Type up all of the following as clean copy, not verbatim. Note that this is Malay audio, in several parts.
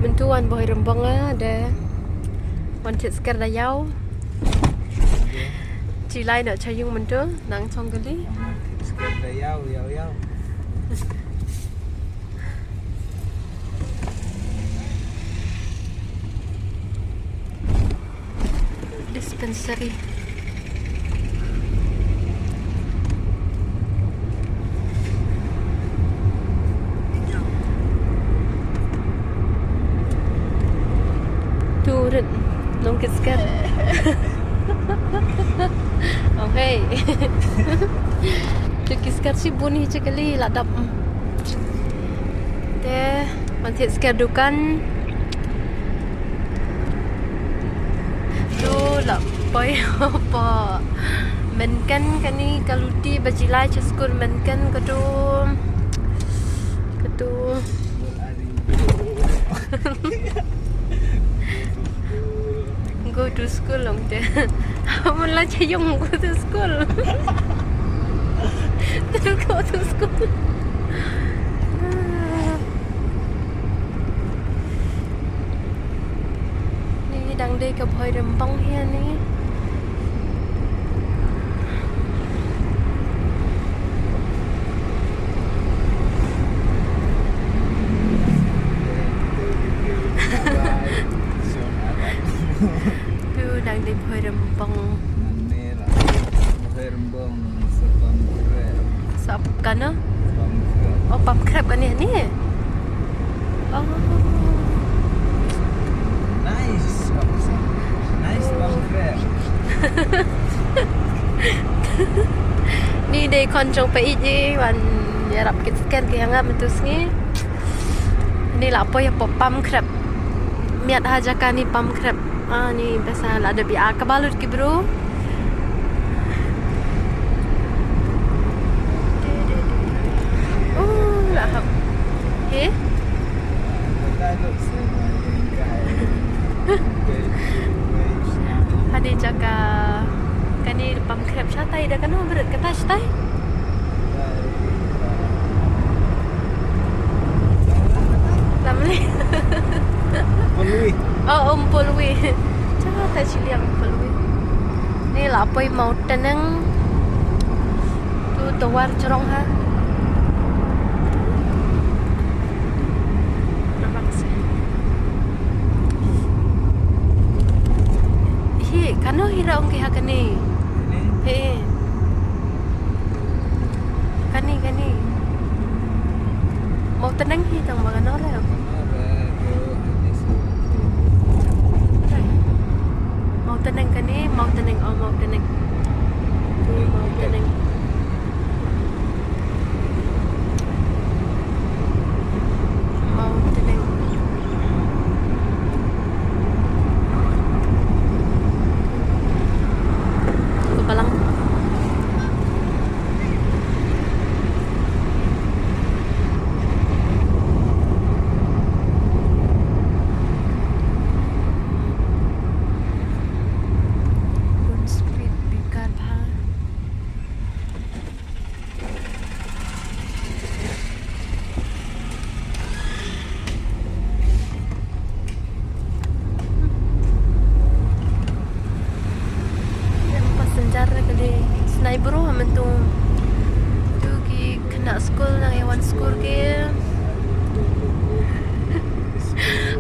Mentuan boy rembang ada wanted sekar dayau. Chỉ lai nợ cho yung mình trước nắng trong cái lý. Sekar dayau yau. Dispensary. Turun, nông kit sekar. Okay. Sekar si bunyi cekali ladap. Deh, nanti sekar dukan. Tu lah, boy apa? Menkan kani kalau di bajilai ceskul menkan kedua. Go to school long te. Mula cayung go to school. Terus go to school. Ni đang đi cặp hơi đầm bông he ni. Đang đi hơi đầm bông. Hơi rembang sepam krep. Sap kan no? Sepam krep. Oh, pam crab kan ni. Oh. Nice. Nice sepam krep. Ni day kon jong pe iji wan yarap kit scan ke hanga mentus ni. Ni lah apa ya pam crab. Miat hajakan ni pam crab. Ah ni biasa lah ada biar kebalut ki bro. Oh, lah. Eh? Hadi jaga kani pam crab shatai dah kan berat kata shatai. Lamli. Polui. Oh, Polui. Cakap tak cili yang Polui. Ni lah apa mountain yang tu tawar cerong ha. Nampak sih. Hi, kano hira ongki ha kani. He. Kani. Mau tenang hi tang makan orang. Mau tenang kan ni? Mau tenang. Oh, mau tenang. Mau tenang. Mau tenang. Kepalang. Senai bro aman tu ki kena school nang yawan school ke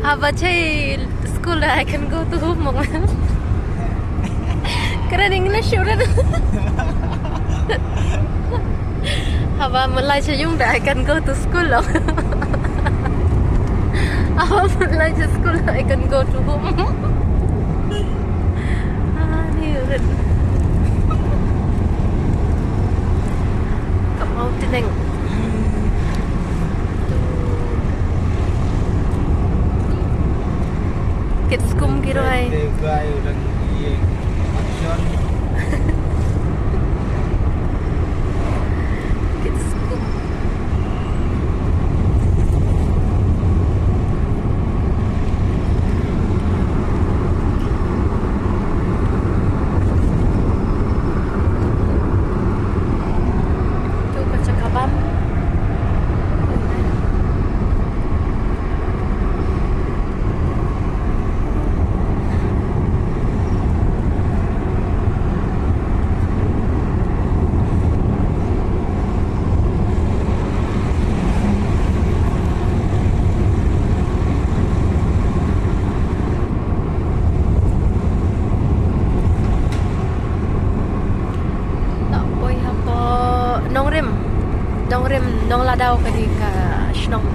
haba chai school I can go to home keren English udah haba mulai sayung dah I can go to school loh haba mulai school I can go to home ni udah mau tenang. Kit skum kiro ay. Devai ulang iye action. Kit skum. ladau ke di ke Shnong.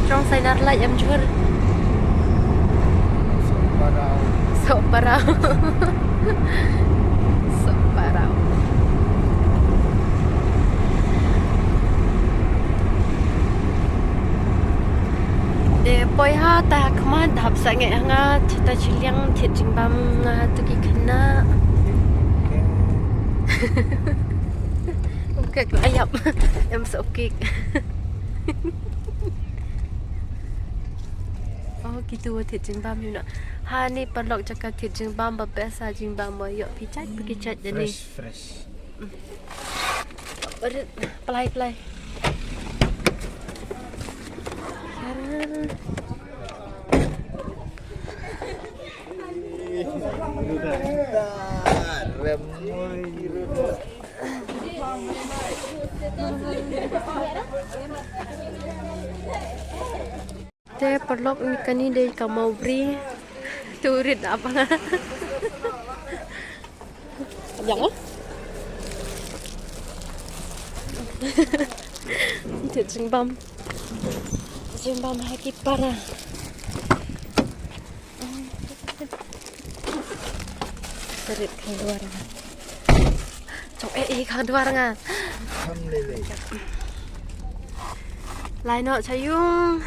Trong say nát lại em chưa sợ parau sợ parau để bôi ha ta kemana dap sange nga cita ciliang thiệt jing bam nga tu ki kena ok ayam em sợ kik. Oh gitu thiệt jing bam you know. Ha ni perlok cakap thiệt jing bam besa jing bam boyo pichat pergi chat jadi. Fresh. Pelai. Dia perlok ni deh kamu beri turit apa? Jangan. Thiệt jing bam hai ki para. Turit keluar. Cok keluar nga. Lai no sayung.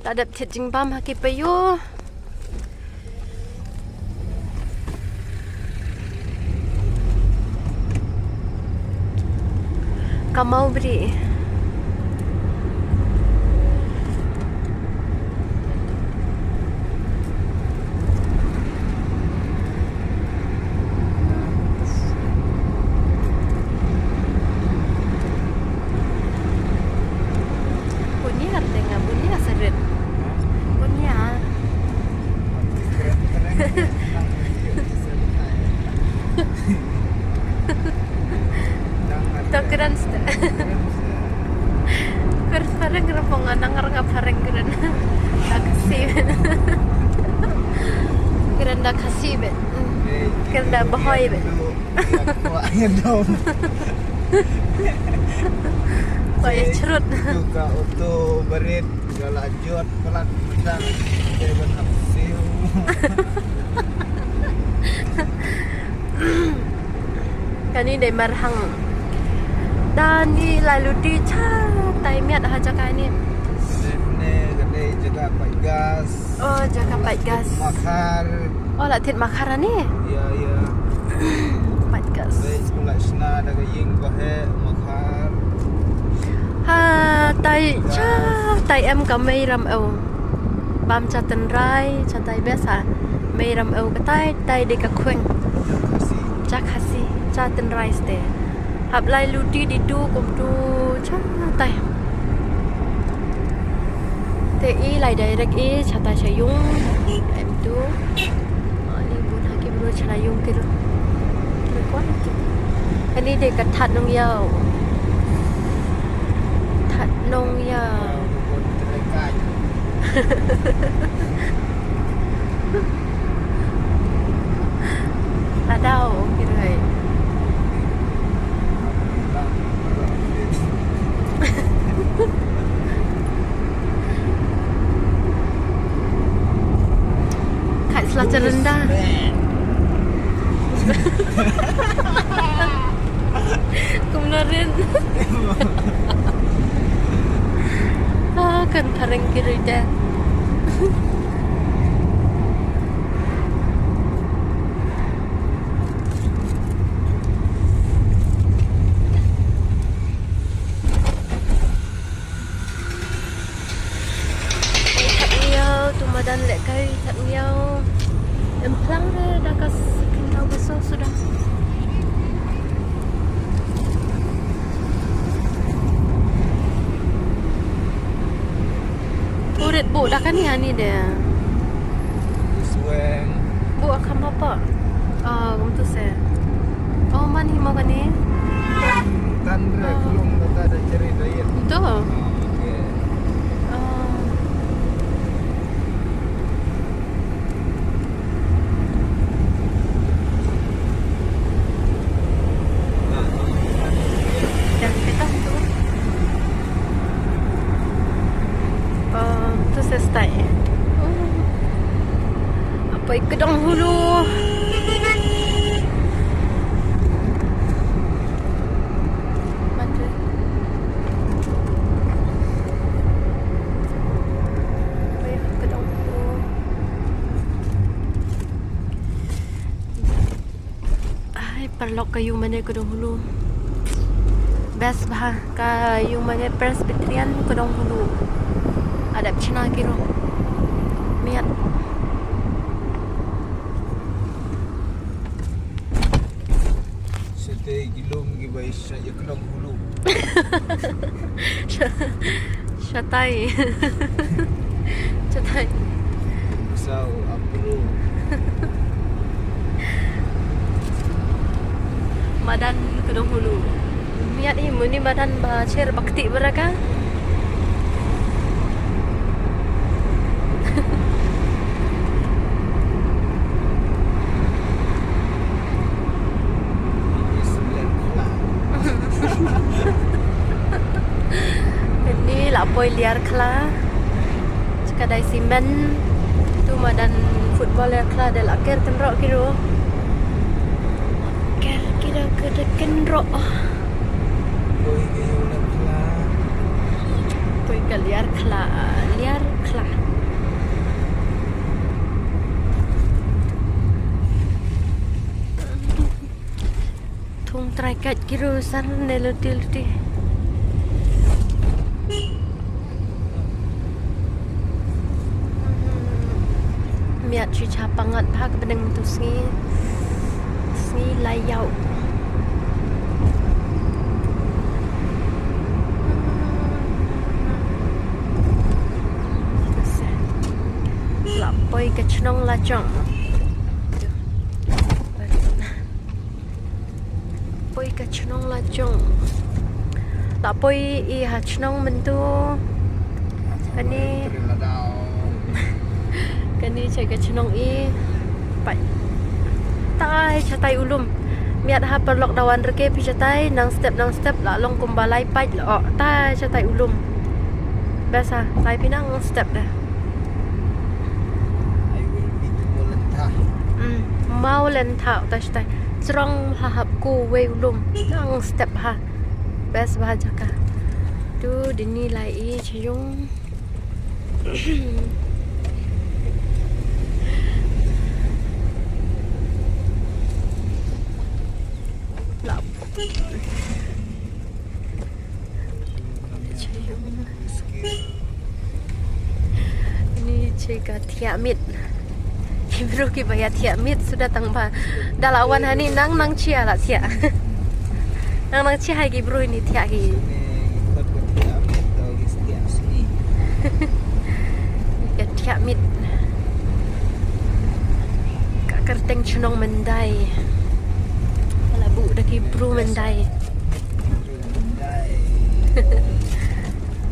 Tak ada thiệt jing bam hai ki payu. Kamu beri. Keren sudah. Parang rapongan nangar nga parang keren. Dakasi. Keren dakasi bet. Keren dah bahoy bet. Baik cerut. Juga untuk berit galajot pelan pedang jalan hasil. Kani dai marhang. Dan ni lalu di tai miat aja kan ni. Gede jaga pakai gas. Oh, jaga pakai gas. Makar. Oh, latih makaran ni. Ya. Pakai gas. Sekolah sena ada yang bahe makar. Ha, tai em ka mai ram au. Bam cha tan rai, cha tai biasa. Mai ram au ka tai de ka khweng. Cha khasi, cha tan rai ste. Hab lai ludi di du kum tu cha tai. Te i lai direct i cha tai sayung. Em tu. Ni bun hakim ro cha sayung ke ro. Kuat. Ani de ka that nong yau. That nong yau. Ladau kira hai. Kat Selatan Rendah. Kemudian kan parang kira dah. Dan lek kai tak miau emplang dah kas kentau besar sudah. Urit bu dah kan ni dia. Sueng. Bu akan apa? Ah, kamu tu saya. Oh, mani mau kan ni? Kan belum ada cerita ya. Itu. Oke. Oh. Dan kita tu. Tu selesai. Apa Kedong Hulu? Mana? Apa Kedong Hulu? Ay, perlok kayu mana Kedong Hulu? Best bah kayu mana Presbyterian Kedong Hulu. Ada Cina kiro. Miat. Sete gilong gibay saya Kedong Hulu. Syatai. Syatai. So apro. Badan Kedong Hulu. Miat ni badan bacer bakti beraka. Ini lapoi liar kela. Sekadai simen tu badan football liar kela del akhir kenrok kiro. Akhir kira kira kenrok. Boy kayo lang pala. Koi ka liar kela. Liar kela. Thung traikat kiro san neluti-luti. Miat cuca pangat pak beneng tu sengi layau. Lapoi ke cenong lacong. Lapoi ke cenong lacong. Lapoi i ha cenong mentu. Kani Terima daw. Kani cai ke cenong i pai. Tai catai ulum. Miat ha perlok dawan reke pi catai nang step la long kumbalai pai lo. Tai catai ulum. Biasa, tai pinang step dah. I will be to volunteer. Mau len thau ta catai. Cerong hahap ku we ulum. Nang step ha. Best bah jaka. Tu dini lai i ceyung. Lap. Ini cika tiamit. Ibru ki bayar tiamit sudah tangpa. Dalawan hani nang cia lah cia. Nang cia hai ki bro ini tia ki. Ikut bertiamit atau setiap sini. Ka tiamit. Ka kerteng cenong mendai. Labu dah ki bro mendai.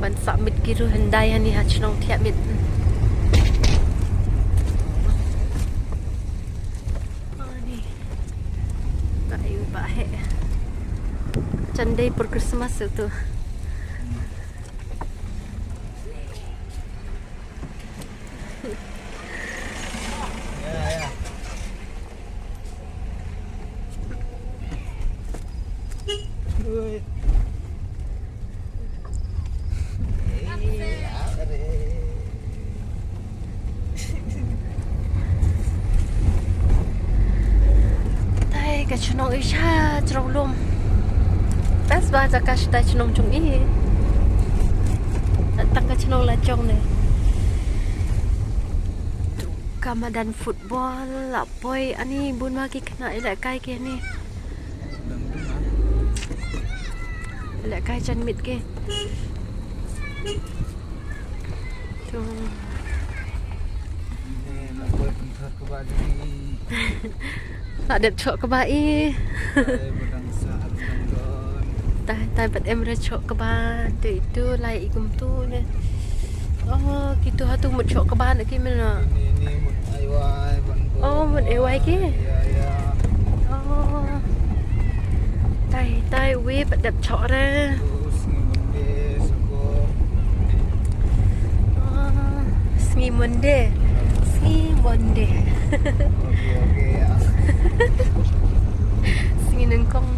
Ban samit kiru hendai hani ha cenong tiamit. Candai per Christmas itu. Ya. Good. Tai ka cenong isha cerong lum. Pas baca kas ta cenong chung i. Datang ka cenong lacong ne. Kamadan football lapoi ani bun maki kena elak kai ke ni. Elak kai chan mit ke. Tu Ini nak buat ke bagi Đẹp chỗ các bạn ý. Tai bật em ra chỗ các bạn để tu lại cùng tu nè. Gitu hatu một chỗ các bạn nữa kia mình là. Ini một ayway Một ewai kia. Ya. Tai we bật đẹp chỗ ra. Terus ngemunde sego. Sengi monde. Oke ya. Sengi nengkong.